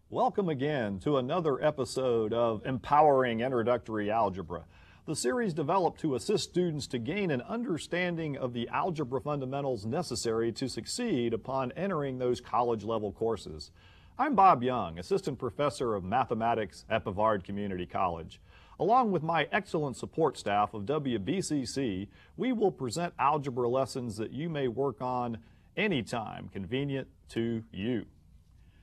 Welcome again to another episode of Empowering Introductory Algebra, the series developed to assist students to gain an understanding of the algebra fundamentals necessary to succeed upon entering those college-level courses. I'm Bob Young, Assistant Professor of Mathematics at Brevard Community College. Along with my excellent support staff of WBCC, we will present algebra lessons that you may work on anytime convenient to you.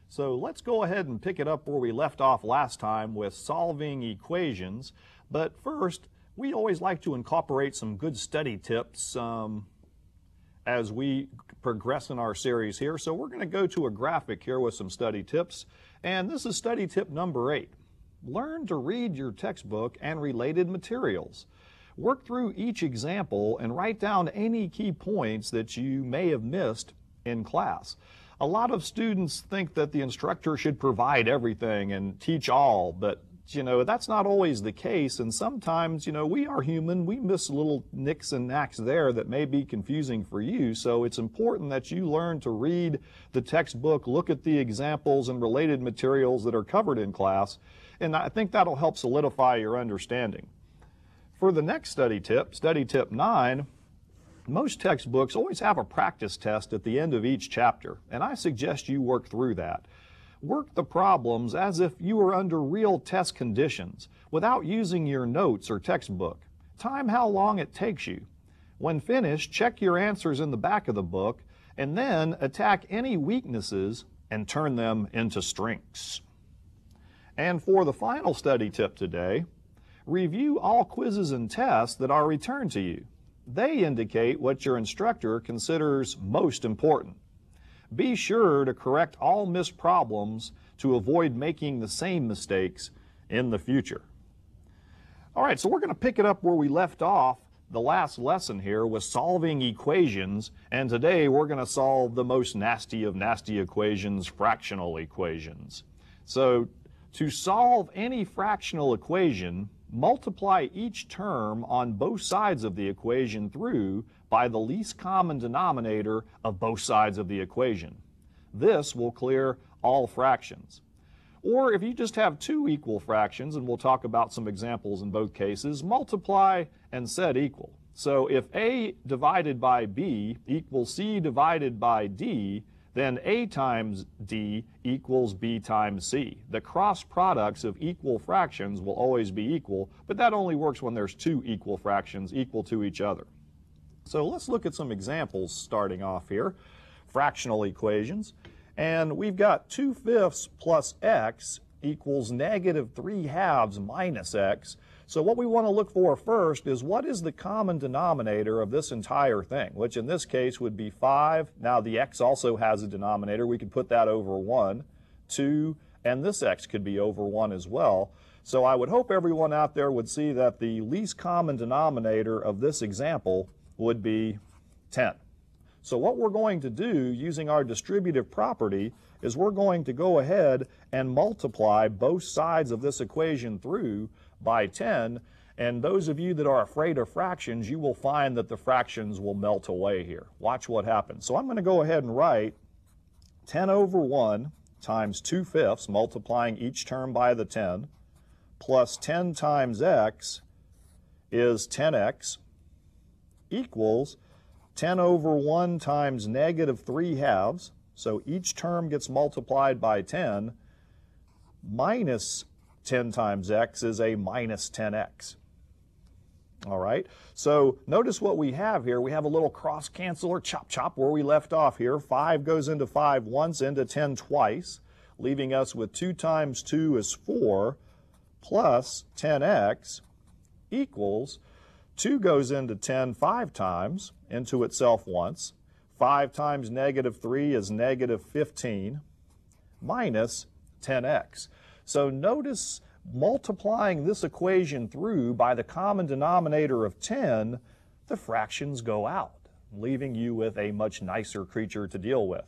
So let's go ahead and pick it up where we left off last time with solving equations. But first, we always like to incorporate some good study tips as we progress in our series here. So we're going to go to a graphic here with some study tips. And this is study tip number 8. Learn to read your textbook and related materials. Work through each example and write down any key points that you may have missed in class. A lot of students think that the instructor should provide everything and teach all, but that's not always the case, and sometimes, we are human. We miss little nicks and knacks there that may be confusing for you, so it's important that you learn to read the textbook, look at the examples and related materials that are covered in class, and I think that'll help solidify your understanding. For the next study tip 9, most textbooks always have a practice test at the end of each chapter, and I suggest you work through that. Work the problems as if you were under real test conditions, without using your notes or textbook. Time how long it takes you. When finished, check your answers in the back of the book, and then attack any weaknesses and turn them into strengths. And for the final study tip today, review all quizzes and tests that are returned to you. They indicate what your instructor considers most important. Be sure to correct all missed problems to avoid making the same mistakes in the future. All right, so we're going to pick it up where we left off. The last lesson here was solving equations, and today we're going to solve the most nasty of nasty equations, fractional equations. So to solve any fractional equation, multiply each term on both sides of the equation through by the least common denominator of both sides of the equation. This will clear all fractions. Or if you just have two equal fractions, and we'll talk about some examples in both cases, multiply and set equal. So if A divided by B equals C divided by D, then A times D equals B times C. The cross products of equal fractions will always be equal, but that only works when there's two equal fractions equal to each other. So let's look at some examples starting off here. Fractional equations. And we've got 2/5 plus x equals -3/2 minus x. So what we want to look for first is what is the common denominator of this entire thing, which in this case would be 5. Now the x also has a denominator. We could put that over 1, 2, and this x could be over 1 as well. So I would hope everyone out there would see that the least common denominator of this example would be 10. So what we're going to do using our distributive property is we're going to go ahead and multiply both sides of this equation through by 10, and those of you that are afraid of fractions, you will find that the fractions will melt away here. Watch what happens. So I'm going to go ahead and write 10 over 1 times 2/5, multiplying each term by the 10, plus 10 times x is 10x, equals 10 over 1 times -3/2, so each term gets multiplied by 10, minus 10 times x is a minus 10x. All right, so notice what we have here. We have a little cross cancel or chop chop where we left off here. 5 goes into 5 once, into 10 twice, leaving us with 2 times 2 is 4, plus 10x equals 2 goes into 10 5 times, into itself once. 5 times -3 is -15, minus 10x. So notice multiplying this equation through by the common denominator of 10, the fractions go out, leaving you with a much nicer creature to deal with.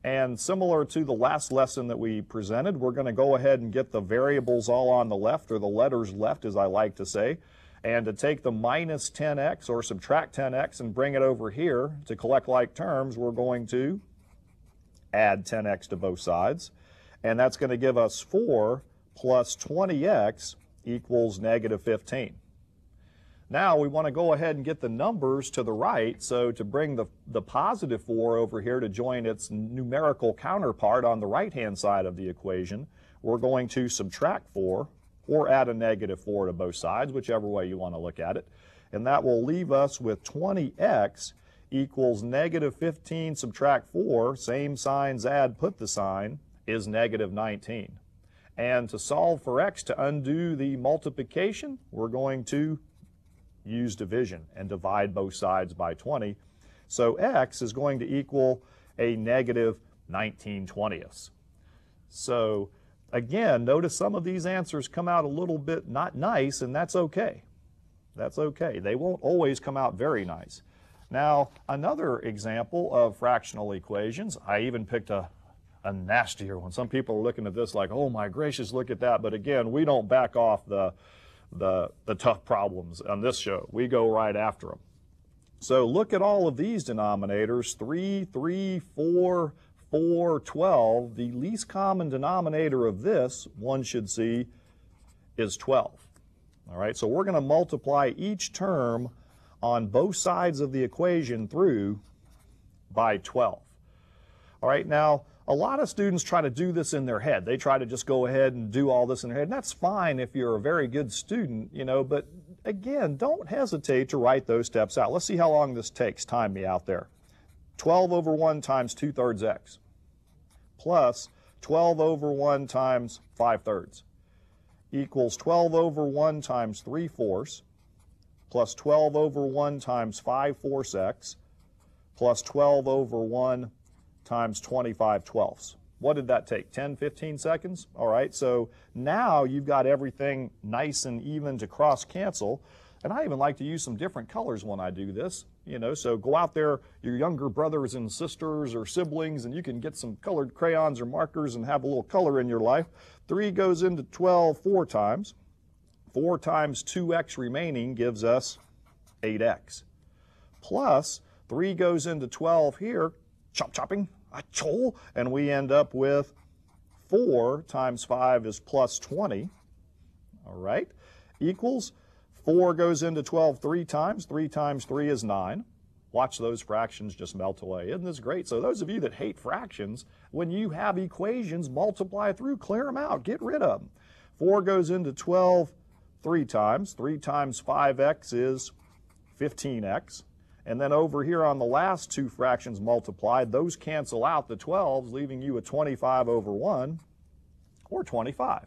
And similar to the last lesson that we presented, we're going to go ahead and get the variables all on the left, or the letters left as I like to say. And to take the minus 10x or subtract 10x and bring it over here to collect like terms, we're going to add 10x to both sides. And that's going to give us 4 plus 20x equals negative 15. Now we want to go ahead and get the numbers to the right, so to bring the positive 4 over here to join its numerical counterpart on the right-hand side of the equation, we're going to subtract 4 or add a negative 4 to both sides, whichever way you want to look at it. And that will leave us with 20x equals negative 15 subtract 4, same signs add, put the sign, is negative 19. And to solve for x, to undo the multiplication, we're going to use division and divide both sides by 20. So x is going to equal a negative 19/20. So again, notice some of these answers come out a little bit not nice, and that's okay. That's okay. They won't always come out very nice. Now, another example of fractional equations, I even picked a nastier one. Some people are looking at this like, oh my gracious, look at that. But again, we don't back off the tough problems on this show. We go right after them. So look at all of these denominators, 3, 3, 4, 4, 12. The least common denominator of this, one should see, is 12. All right, so we're going to multiply each term on both sides of the equation through by 12. All right, now, a lot of students try to do this in their head. They try to just go ahead and do all this in their head. And that's fine if you're a very good student, you know, but again, don't hesitate to write those steps out. Let's see how long this takes. Time me out there. 12 over 1 times 2/3 x plus 12 over 1 times 5/3 equals 12 over 1 times 3/4 plus 12 over 1 times 5/4 x plus 12 over 1 times 25/12. What did that take? 10, 15 seconds? All right, so now you've got everything nice and even to cross cancel. And I even like to use some different colors when I do this, you know, so go out there, your younger brothers and sisters or siblings, and you can get some colored crayons or markers and have a little color in your life. 3 goes into 12 4 times. 4 times 2x remaining gives us 8x. Plus 3 goes into 12 here, chopping, and we end up with 4 times 5 is plus 20, all right, equals 4 goes into 12 3 times. 3 times 3 is 9. Watch those fractions just melt away. Isn't this great? So those of you that hate fractions, when you have equations, multiply through, clear them out, get rid of them. 4 goes into 12 3 times. 3 times 5x is 15x. And then over here on the last two fractions multiplied, those cancel out the 12s, leaving you a 25 over 1, or 25.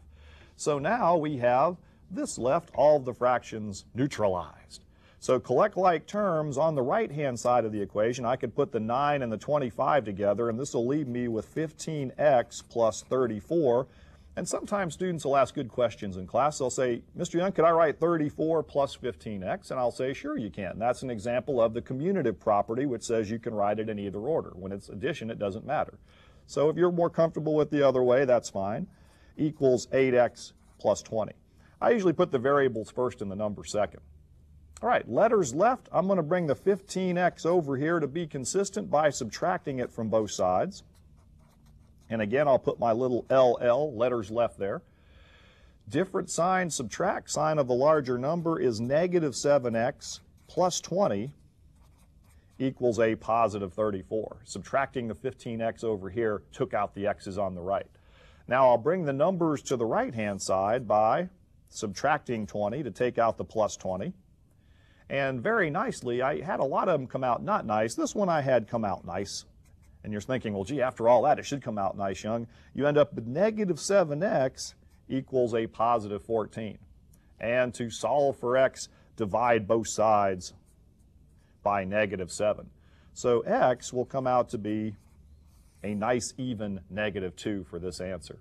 So now we have this left, all of the fractions neutralized. So collect like terms on the right-hand side of the equation. I could put the 9 and the 25 together, and this will leave me with 15x plus 34. And sometimes students will ask good questions in class. They'll say, Mr. Young, could I write 34 plus 15x? And I'll say, sure you can. That's an example of the commutative property, which says you can write it in either order. When it's addition, it doesn't matter. So if you're more comfortable with the other way, that's fine. Equals 8x plus 20. I usually put the variables first and the number second. All right, letters left. I'm going to bring the 15x over here to be consistent by subtracting it from both sides. And again, I'll put my little LL, letters left there. Different sign, subtract, sign of the larger number is negative 7x plus 20 equals a positive 34. Subtracting the 15x over here took out the x's on the right. Now I'll bring the numbers to the right-hand side by subtracting 20 to take out the plus 20. And very nicely, I had a lot of them come out not nice. This one I had come out nice. And you're thinking, well, gee, after all that, it should come out nice, Young. You end up with negative 7x equals a positive 14. And to solve for x, divide both sides by negative 7. So x will come out to be a nice even negative 2 for this answer.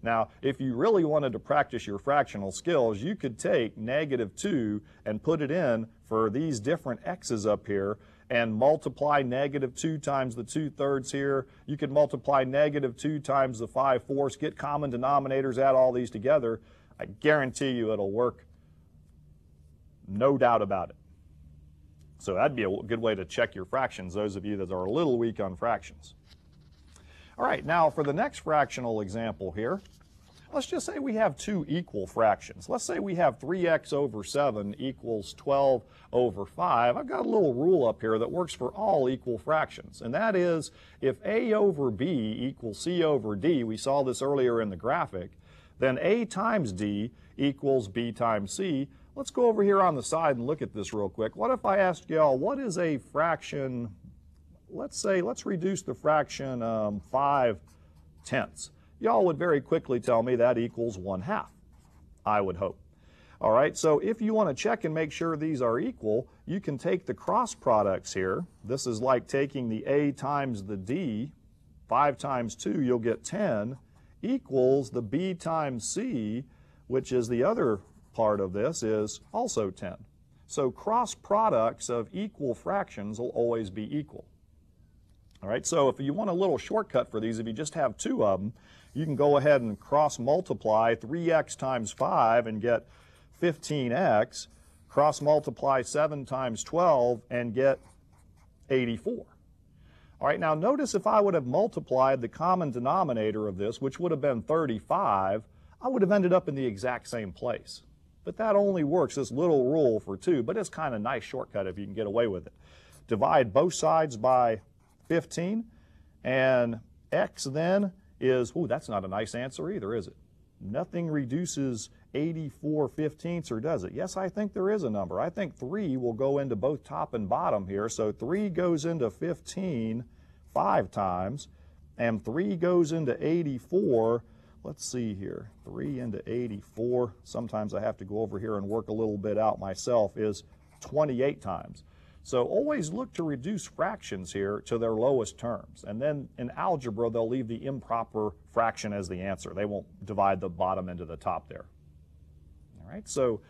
Now, if you really wanted to practice your fractional skills, you could take negative 2 and put it in for these different x's up here, and multiply -2 times the 2/3 here. You could multiply -2 times the 5/4, get common denominators, add all these together. I guarantee you it'll work. No doubt about it. So that'd be a good way to check your fractions, those of you that are a little weak on fractions. All right, now for the next fractional example here, let's just say we have two equal fractions. Let's say we have 3x over 7 equals 12 over 5. I've got a little rule up here that works for all equal fractions, and that is if a over b equals c over d, we saw this earlier in the graphic, then a times d equals b times c. Let's go over here on the side and look at this real quick. What if I asked y'all, what is a fraction? Let's reduce the fraction 5/10. Y'all would very quickly tell me that equals 1/2, I would hope. All right, so if you want to check and make sure these are equal, you can take the cross products here. This is like taking the a times the d. 5 times 2, you'll get 10, equals the b times c, which is the other part of this, is also 10. So cross products of equal fractions will always be equal. All right, so if you want a little shortcut for these, if you just have two of them, you can go ahead and cross multiply 3x times 5 and get 15x, cross multiply 7 times 12 and get 84. All right, now notice if I would have multiplied the common denominator of this, which would have been 35, I would have ended up in the exact same place. But that only works, this little rule, for 2, but it's kind of nice shortcut if you can get away with it. Divide both sides by 15, and x then is, ooh, that's not a nice answer either, is it? Nothing reduces 84/15, or does it? Yes, I think there is a number. I think 3 will go into both top and bottom here, so 3 goes into 15 5 times, and 3 goes into 84. Let's see here, 3 into 84, sometimes I have to go over here and work a little bit out myself, is 28 times. So always look to reduce fractions here to their lowest terms. And then in algebra, they'll leave the improper fraction as the answer. They won't divide the bottom into the top there. All right, so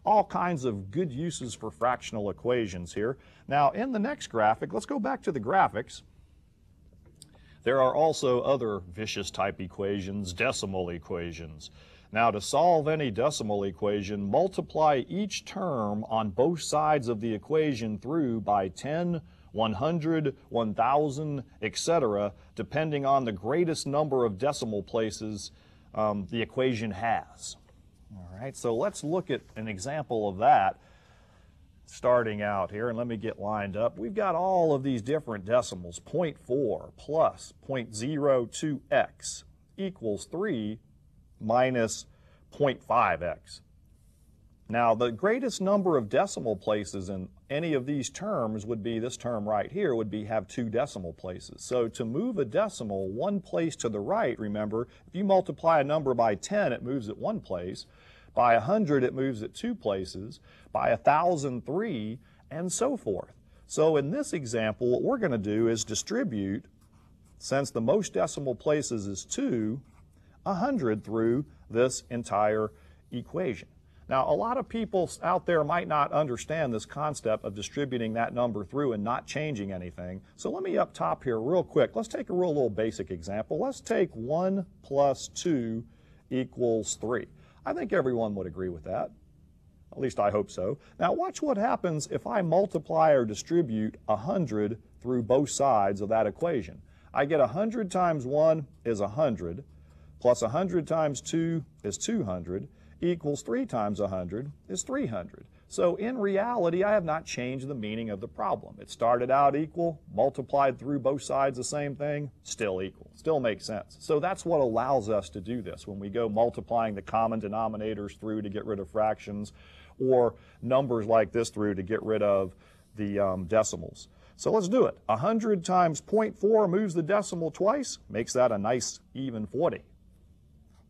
all kinds of good uses for fractional equations here. Now in the next graphic, let's go back to the graphics. There are also other vicious type equations, decimal equations. Now to solve any decimal equation, multiply each term on both sides of the equation through by 10, 100, 1,000, etc., depending on the greatest number of decimal places the equation has. All right, so let's look at an example of that. Starting out here, and let me get lined up. We've got all of these different decimals. 0.4 plus 0.02x equals 3 minus 0.5x. Now, the greatest number of decimal places in any of these terms would be this term right here, would be have 2 decimal places. So to move a decimal one place to the right, remember, if you multiply a number by 10, it moves it one place. By 100, it moves it 2 places. By 1,000, 3, and so forth. So in this example, what we're going to do is distribute, since the most decimal places is 2, 100 through this entire equation. Now, a lot of people out there might not understand this concept of distributing that number through and not changing anything. So let me up top here real quick. Let's take a real little basic example. Let's take 1 plus 2 equals 3. I think everyone would agree with that. At least I hope so. Now watch what happens if I multiply or distribute 100 through both sides of that equation. I get 100 times 1 is 100, plus 100 times 2 is 200, equals 3 times 100 is 300. So in reality, I have not changed the meaning of the problem. It started out equal, multiplied through both sides the same thing, still equal, still makes sense. So that's what allows us to do this when we go multiplying the common denominators through to get rid of fractions, or numbers like this through to get rid of the decimals. So let's do it. 100 times 0.4 moves the decimal twice, makes that a nice even 40.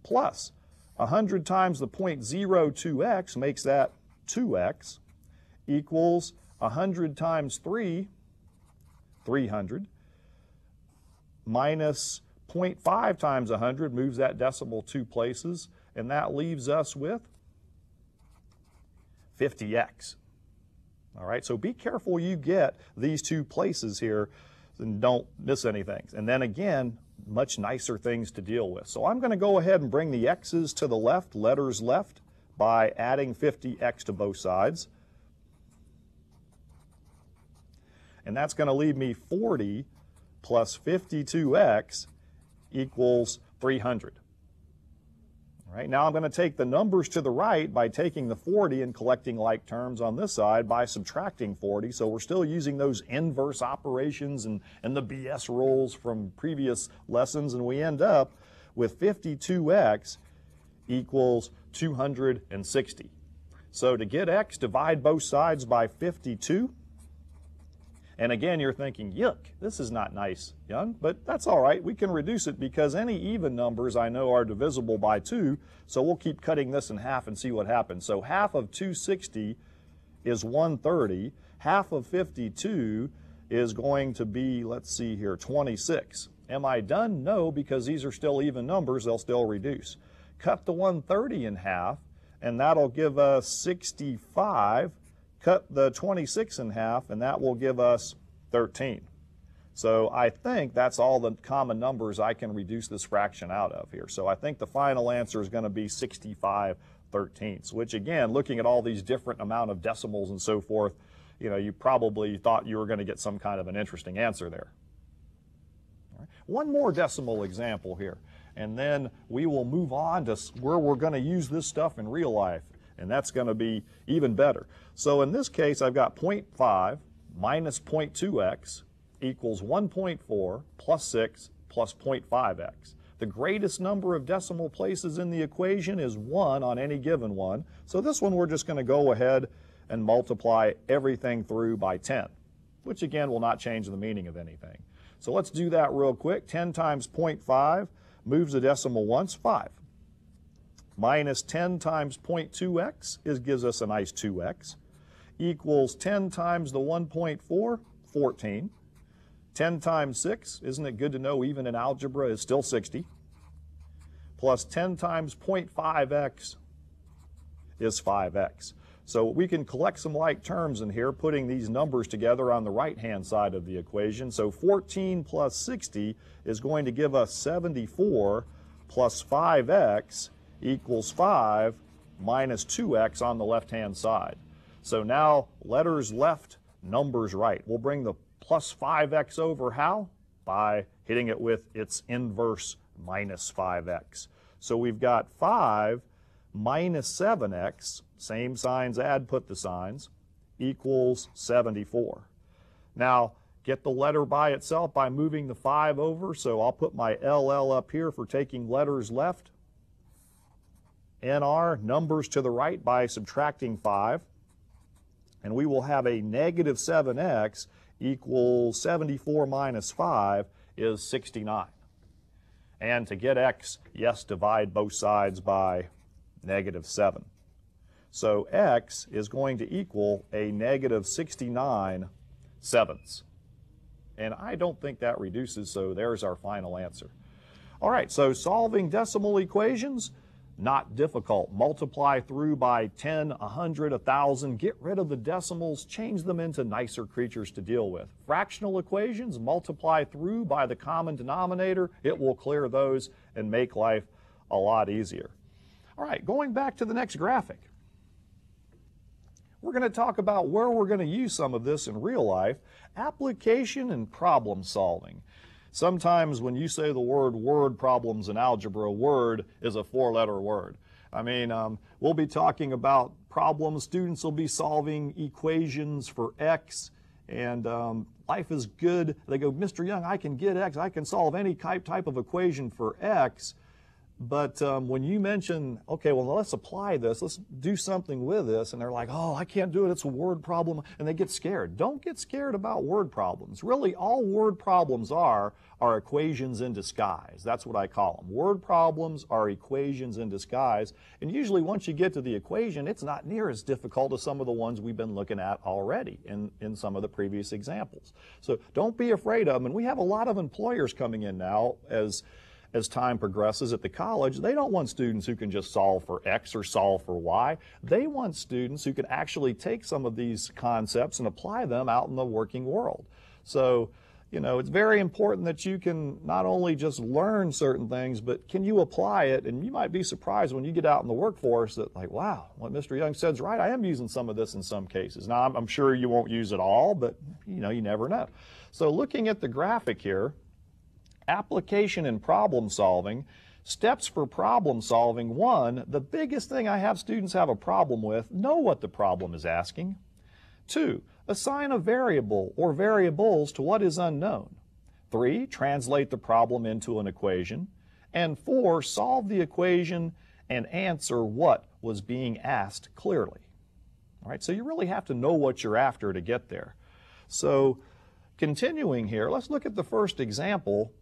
Plus 100 times the 0.02x makes that 2x, equals 100 times 3, 300, minus 0.5 times 100 moves that decimal 2 places, and that leaves us with 50x. All right, so be careful you get these two places here and don't miss anything. And then again, much nicer things to deal with. So I'm going to go ahead and bring the x's to the left, letters left, by adding 50x to both sides. And that's going to leave me 40 plus 52x equals 300. All right, now I'm going to take the numbers to the right by taking the 40 and collecting like terms on this side by subtracting 40. So we're still using those inverse operations and the BS rules from previous lessons, and we end up with 52x equals 260. So to get x, divide both sides by 52. And again, you're thinking, yuck, this is not nice, Young, but that's all right. We can reduce it because any even numbers I know are divisible by 2, so we'll keep cutting this in half and see what happens. So half of 260 is 130. Half of 52 is going to be, let's see here, 26. Am I done? No, because these are still even numbers. They'll still reduce. Cut the 130 in half, and that'll give us 65. Cut the 26 in half, and that will give us 13. So I think that's all the common numbers I can reduce this fraction out of here. So I think the final answer is going to be 65/13, which again, looking at all these different amount of decimals and so forth, you know, you probably thought you were going to get some kind of an interesting answer there. All right. One more decimal example here, and then we will move on to where we're going to use this stuff in real life. And that's going to be even better. So in this case, I've got 0.5 minus 0.2x equals 1.4 plus 6 plus 0.5x. The greatest number of decimal places in the equation is 1 on any given one. So this one we're just going to go ahead and multiply everything through by 10, which again will not change the meaning of anything. So let's do that real quick. 10 times 0.5 moves the decimal once, 5. Minus 10 times 0.2x gives us a nice 2x, equals 10 times the 1.4, 14. 10 times 6, isn't it good to know even in algebra, is still 60. Plus 10 times 0.5x is 5x. So we can collect some like terms in here, putting these numbers together on the right-hand side of the equation. So 14 plus 60 is going to give us 74 plus 5x equals 5 minus 2x on the left-hand side. So now letters left, numbers right. We'll bring the plus 5x over how? By hitting it with its inverse minus 5x. So we've got 5 minus 7x, same signs add, put the signs, equals 74. Now, get the letter by itself by moving the 5 over, so I'll put my LL up here for taking letters left. NR, numbers to the right by subtracting 5. And we will have a negative 7x equals 74 minus 5 is 69. And to get x, yes, divide both sides by negative 7. So x is going to equal a negative 69 sevenths. And I don't think that reduces, so there's our final answer. All right, so solving decimal equations, not difficult. Multiply through by 10, 100, 1,000. Get rid of the decimals. Change them into nicer creatures to deal with. Fractional equations, multiply through by the common denominator. It will clear those and make life a lot easier. All right, going back to the next graphic. We're going to talk about where we're going to use some of this in real life. Application and problem solving. Sometimes when you say the word problems in algebra, word is a 4-letter word. I mean, we'll be talking about problems. Students will be solving equations for x, and life is good. They go, Mr. Young, I can get x. I can solve any type of equation for x. But when you mention, okay, well, let's apply this, let's do something with this, and they're like, oh, I can't do it, it's a word problem, and they get scared. Don't get scared about word problems. Really, all word problems are equations in disguise. That's what I call them. Word problems are equations in disguise, and usually once you get to the equation, it's not near as difficult as some of the ones we've been looking at already in some of the previous examples. So don't be afraid of them, and we have a lot of employers coming in now as as time progresses at the college, they don't want students who can just solve for X or solve for Y. They want students who can actually take some of these concepts and apply them out in the working world. So, you know, it's very important that you can not only just learn certain things, but can you apply it? And you might be surprised when you get out in the workforce that, like, wow, what Mr. Young said is right. I am using some of this in some cases. Now, I'm sure you won't use it all, but, you know, you never know. So looking at the graphic here, application and problem solving, steps for problem solving. One, the biggest thing I have students have a problem with, know what the problem is asking. Two, assign a variable or variables to what is unknown. 3, translate the problem into an equation. And 4, solve the equation and answer what was being asked clearly. All right, so you really have to know what you're after to get there. So continuing here, let's look at the first example.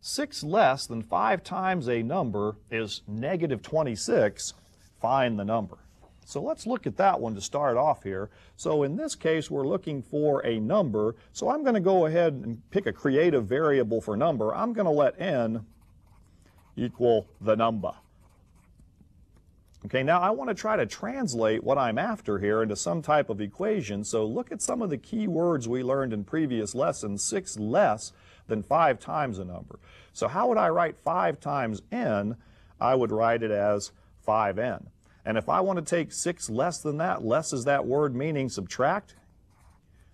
6 less than 5 times a number is negative 26. Find the number. So let's look at that one to start off here. So in this case, we're looking for a number. So I'm going to go ahead and pick a creative variable for number. I'm going to let n equal the number. Okay, now I want to try to translate what I'm after here into some type of equation. So look at some of the key words we learned in previous lessons. 6 less than 5 times a number. So how would I write 5 times n? I would write it as 5n. And if I want to take 6 less than that, less is that word meaning subtract.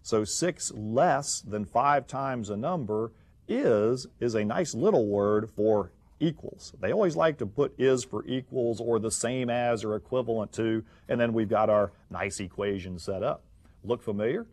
So 6 less than 5 times a number is a nice little word for equals. They always like to put is for equals or the same as or equivalent to, and then we've got our nice equation set up. Look familiar?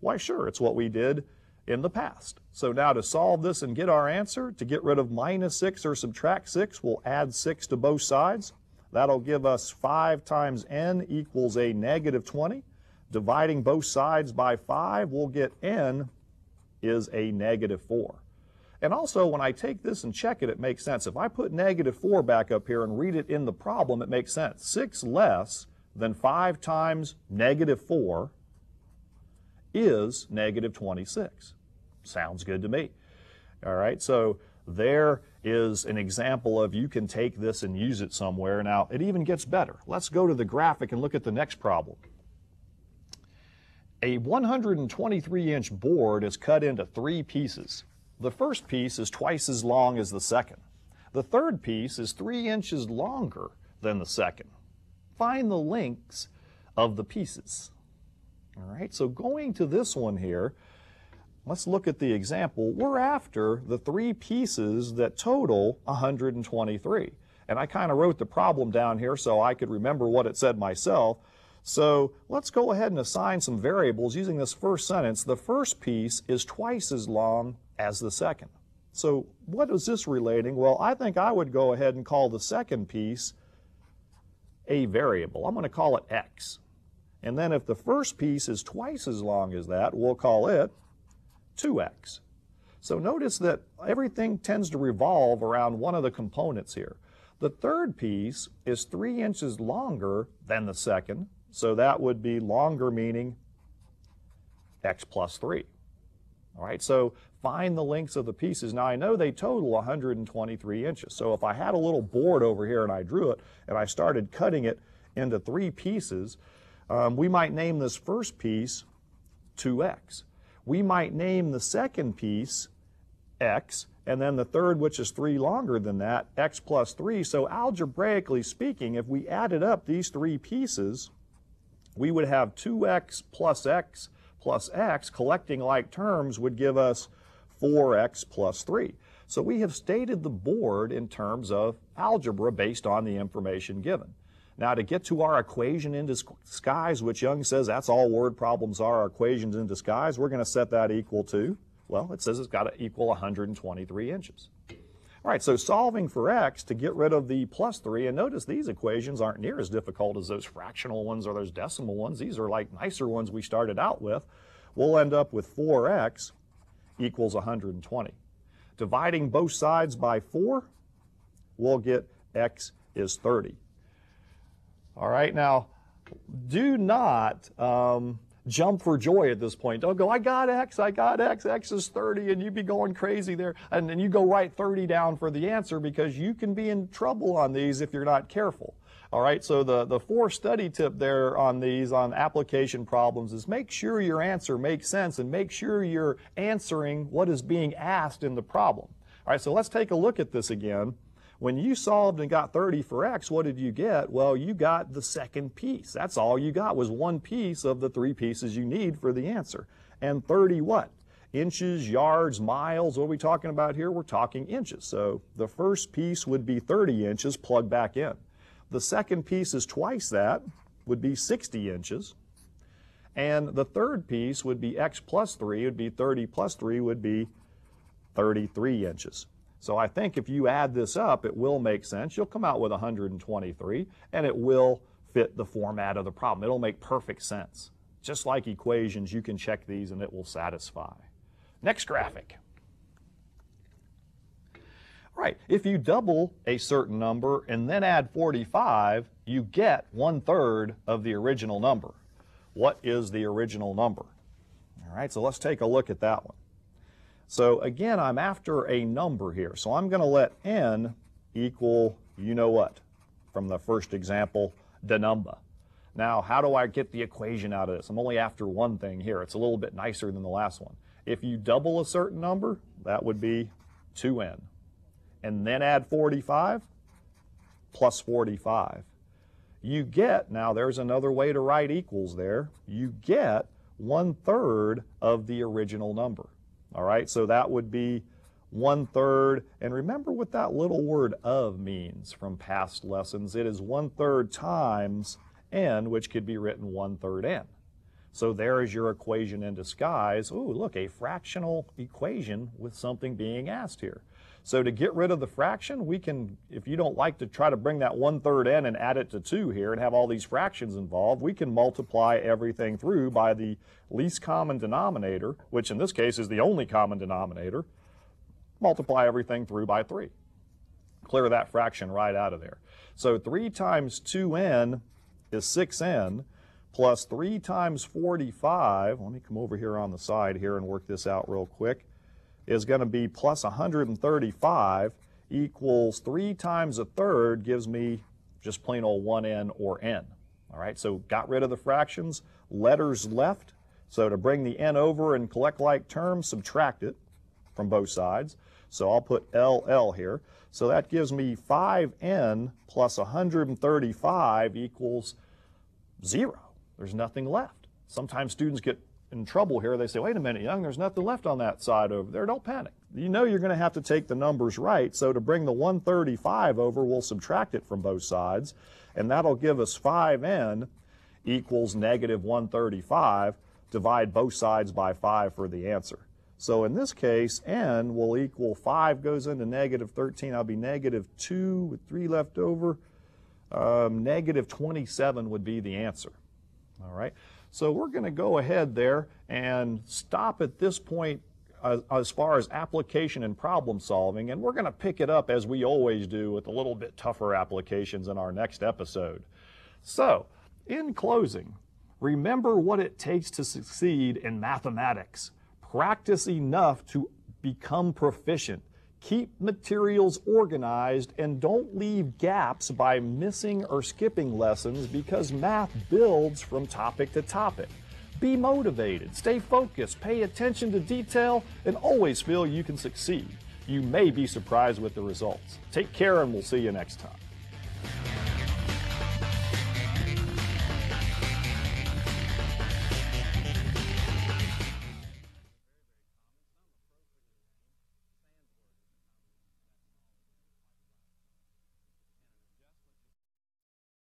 Why, sure, it's what we did in the past. So now to solve this and get our answer, to get rid of minus 6 or subtract 6, we'll add 6 to both sides. That'll give us 5 times n equals a negative 20. Dividing both sides by 5, we'll get n is a negative 4. And also, when I take this and check it, it makes sense. If I put negative 4 back up here and read it in the problem, it makes sense. 6 less than 5 times negative 4 is negative 26. Sounds good to me. All right, so there is an example of you can take this and use it somewhere. Now, it even gets better. Let's go to the graphic and look at the next problem. A 123-inch board is cut into 3 pieces. The first piece is twice as long as the second. The third piece is 3 inches longer than the second. Find the lengths of the pieces. All right, so going to this one here, let's look at the example. We're after the 3 pieces that total 123. And I kind of wrote the problem down here so I could remember what it said myself. So let's go ahead and assign some variables using this first sentence. The first piece is twice as long as the second. So what is this relating? Well, I think I would go ahead and call the second piece a variable. I'm going to call it x. And then if the first piece is twice as long as that, we'll call it 2x. So notice that everything tends to revolve around one of the components here. The third piece is 3 inches longer than the second, so that would be longer meaning x plus 3. All right, so find the lengths of the pieces. Now I know they total 123 inches, so if I had a little board over here and I drew it and I started cutting it into 3 pieces, we might name this first piece 2x. We might name the second piece x, and then the third, which is 3 longer than that, x plus 3. So algebraically speaking, if we added up these 3 pieces, we would have 2x plus x plus x, collecting like terms, would give us 4x plus 3. So we have stated the board in terms of algebra based on the information given. Now, to get to our equation in disguise, which Young says that's all word problems are equations in disguise, we're going to set that equal to, well, it says it's got to equal 123 inches. All right, so solving for x to get rid of the plus 3, and notice these equations aren't near as difficult as those fractional ones or those decimal ones. These are like nicer ones we started out with. We'll end up with 4x equals 120. Dividing both sides by 4, we'll get x is 30. All right, now do not jump for joy at this point. Don't go, I got X, X is 30, and you'd be going crazy there. And then you go write 30 down for the answer because you can be in trouble on these if you're not careful. All right, so the 4 study tip there on these, on application problems, is make sure your answer makes sense and make sure you're answering what is being asked in the problem. All right, so let's take a look at this again. When you solved and got 30 for X, what did you get? Well, you got the second piece. That's all you got, was one piece of the 3 pieces you need for the answer. And 30 what? Inches, yards, miles. What are we talking about here? We're talking inches. So the first piece would be 30 inches, plug back in. The second piece is twice that, would be 60 inches. And the third piece would be X plus 3, would be 30 plus 3, would be 33 inches. So I think if you add this up, it will make sense. You'll come out with 123, and it will fit the format of the problem. It'll make perfect sense. Just like equations, you can check these and it will satisfy. Next graphic. Right, if you double a certain number and then add 45, you get 1/3 of the original number. What is the original number? All right, so let's take a look at that one. So again, I'm after a number here. So I'm going to let n equal, you know what, from the first example, the number. Now, how do I get the equation out of this? I'm only after one thing here. It's a little bit nicer than the last one. If you double a certain number, that would be 2n. And then add 45 plus 45. You get, now there's another way to write equals there, you get 1/3 of the original number. All right, so that would be 1/3, and remember what that little word of means from past lessons. It is 1/3 times n, which could be written 1/3 n. So there is your equation in disguise. Ooh, look, a fractional equation with something being asked here. So to get rid of the fraction, we can, if you don't like to try to bring that 1/3 n and add it to 2 here and have all these fractions involved, we can multiply everything through by the least common denominator, which in this case is the only common denominator. Multiply everything through by 3. Clear that fraction right out of there. So 3 times 2n is 6n, plus 3 times 45, let me come over here on the side here and work this out real quick, is going to be plus 135 equals 3 times 1/3 gives me just plain old 1n or n. All right, so got rid of the fractions, letters left. So to bring the n over and collect like terms, subtract it from both sides. So I'll put LL here. So that gives me 5n plus 135 equals 0. There's nothing left. Sometimes students get in trouble here. They say, wait a minute, Young, there's nothing left on that side over there. Don't panic. You know you're going to have to take the numbers right. So to bring the 135 over, we'll subtract it from both sides. And that'll give us 5n equals negative 135. Divide both sides by 5 for the answer. So in this case, n will equal 5 goes into negative 13. I'll be negative 2 with 3 left over. Negative 27 would be the answer. All right. So we're going to go ahead there and stop at this point as far as application and problem solving, and we're going to pick it up as we always do with a little bit tougher applications in our next episode. So, in closing, remember what it takes to succeed in mathematics. Practice enough to become proficient. Keep materials organized and don't leave gaps by missing or skipping lessons because math builds from topic to topic. Be motivated, stay focused, pay attention to detail, and always feel you can succeed. You may be surprised with the results. Take care and we'll see you next time.